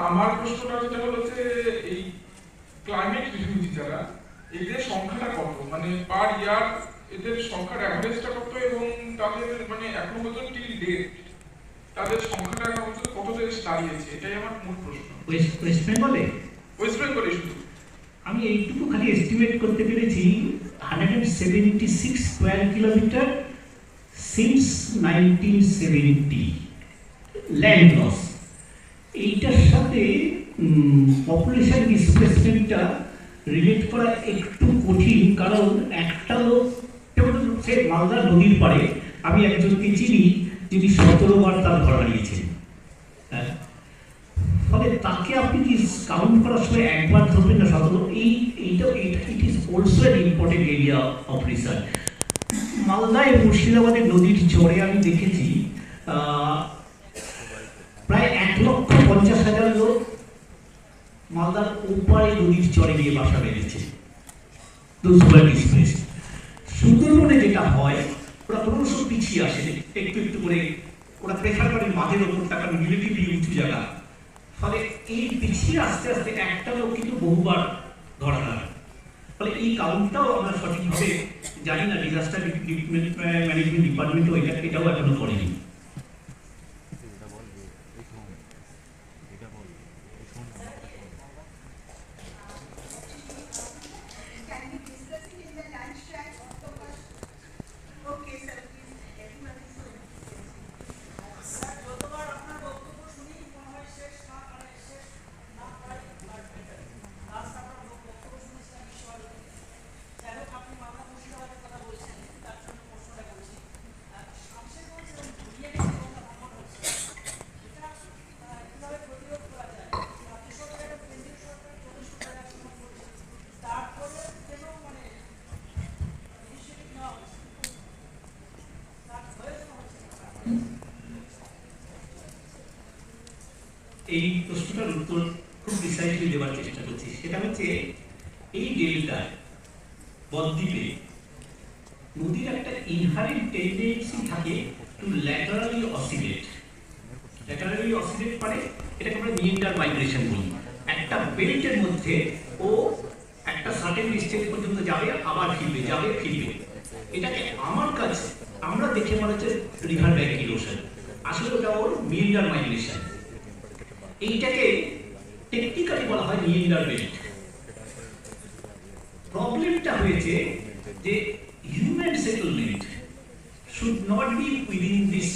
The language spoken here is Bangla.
আমার প্রশ্নটা যেটা হলো যে এই ক্লাইমেট রিফিউজি যারা, এদের সংখ্যাটা কত, মানে পার ইয়ার এদের সংখ্যার অ্যাভারেজটা কত, এবং তাদের মানে এখনো পর্যন্ত টিল ডেট তাদের সংখ্যাটা এখনো পর্যন্ত কত দেশে দাঁড়িয়েছে, এটাই আমার মূল প্রশ্ন। ওয়েস্ট বেঙ্গলে শুধু আমি এইটুকু খালি এস্টিমেট করতে পেরেছি 176 square kilometre since 1970 land loss. এইটার সাথে পপুলেশন ডিসপ্লেসমেন্টটা রিলেট করা একটু কঠিন, কারণ একটা লোক সে মালদা নদীর পাড়ে, আমি একজনকে চিনি যিনি 17 বার তার ঘর হারিয়েছেন। ফলে তাকে আপনি কি কাউন্ট করার সময় একবার ধরবেন না 17? এইটা it is also an important area of research. মালদায় মুর্শিদাবাদের নদীর চরে আমি দেখেছি প্রায় 1,50,000 লোক মালদার ওপারে নদীর চরে গিয়ে বাসা বেঁধেছে। সুন্দরবনে যেটা হয়, ওরা ক্রমশ পিছিয়ে আসে, একটু একটু করে ওরা প্রেফার করে মাঝের ওপর টাকা রিলেটিভলি উঁচু জায়গা। ফলে এই পিছিয়ে আস্তে আস্তে একটা লোক কিন্তু বহুবার ধরা হয়। ফলে এই কাউন্টটাও আমরা সঠিকভাবে জানি না, ডিজাস্টার ম্যানেজমেন্ট ডিপার্টমেন্টও এটাও এখনো করেনি। এই প্রশ্নটার উত্তর খুব প্রিসাইজলি দেওয়ার চেষ্টা করছি। সেটা হচ্ছে এই ডেল্টায় বদ্বীপে নদীর একটা ইনহারেন্ট টেন্ডেন্সি থাকে to laterally oscillate. Laterally oscillate মানে এটাকে আমরা মিয়েন্ডার মাইগ্রেশন বলি। একটা বেল্টের মধ্যে ও একটা সার্টেন ডিস্টেন্স পর্যন্ত যাবে, আবার ফিরবে, যাবে ফিরবে। এটাকে আমার কাছে আমরা দেখে মনে হচ্ছে রিভার ব্যাঙ্ক ইরোশন, আসলে ওটা ওর মিয়েন্ডার মাইগ্রেশন। এইটাকে টেকনিক্যালি বলা হয় মিয়েন্ডার বেল্ট। প্রবলেমটা হয়েছে যে human settlement should not be within this